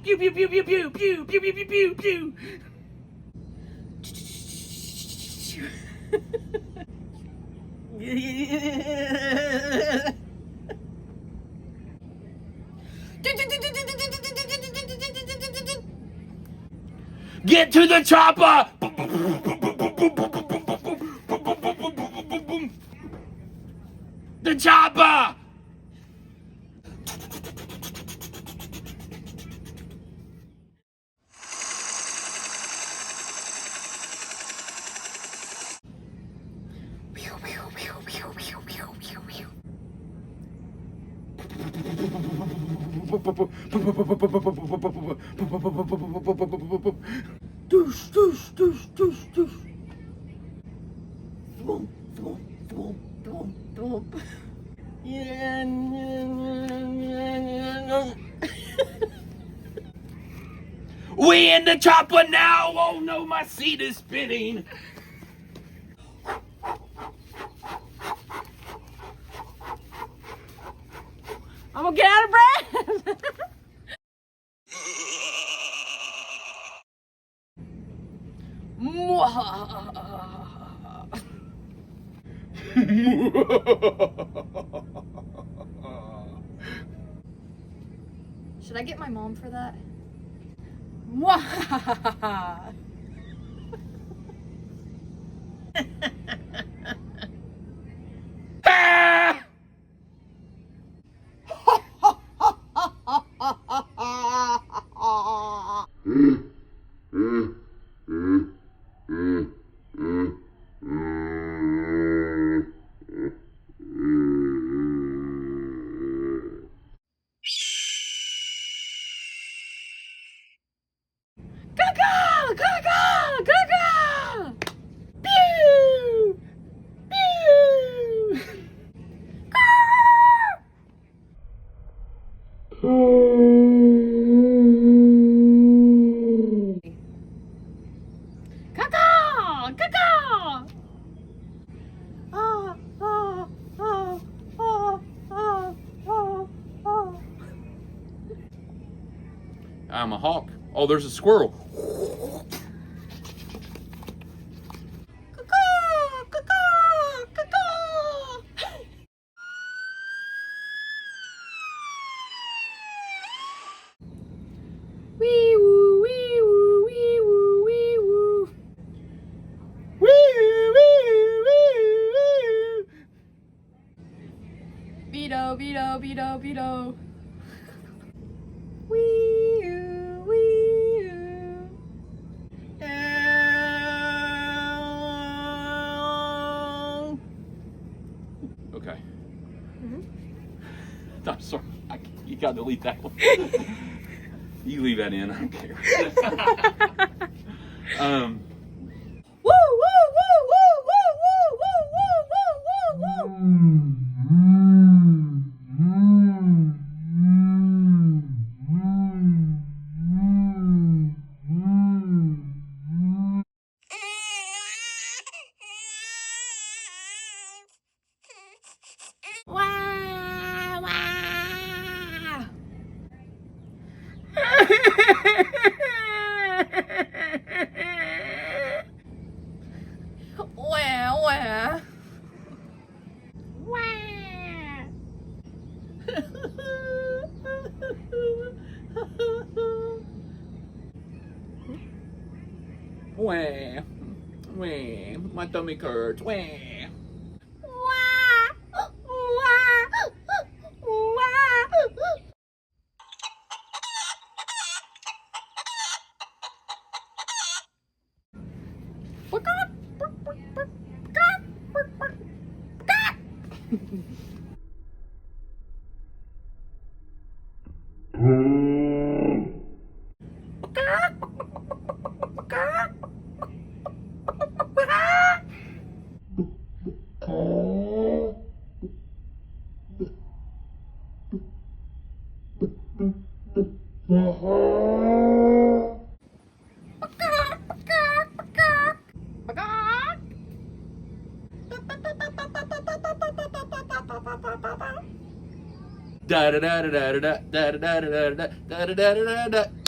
Pew pew pew pew pew pew pew pew pew pew pew. Get to the chopper! The chopper! Doosh, doosh, doosh, doosh, doosh. Thwomp, thwomp, thwomp, thwomp, thwomp. We in the chopper now! Oh no, my seat is spinning! I'm gonna get out of breath. Should I get my mom for that? Gaga! Gaga! Gaga! Pew! Pew! Gaga! Gaga! Ah, ah, ah, ah, ah, ah, ah. I'm a hawk. Oh, there's a squirrel. Gaga! Gaga! Gaga! Wee woo, wee woo, wee woo, wee woo. Wee, wee, wee, wee. Beto, Beto, Beto, Beto. Wee oo, wee oo. Okay. I'm sorry. You gotta delete that one. You leave that in. I don't care. Woo, woo, woo, woo, woo, woo, woo, woo, woo, woo. Wah, wah. Wah, wah. Wah. Wah. Wah. My tummy hurts. Wah. Wah, wah, wah. Da da da da da da da da da da da da da da da da.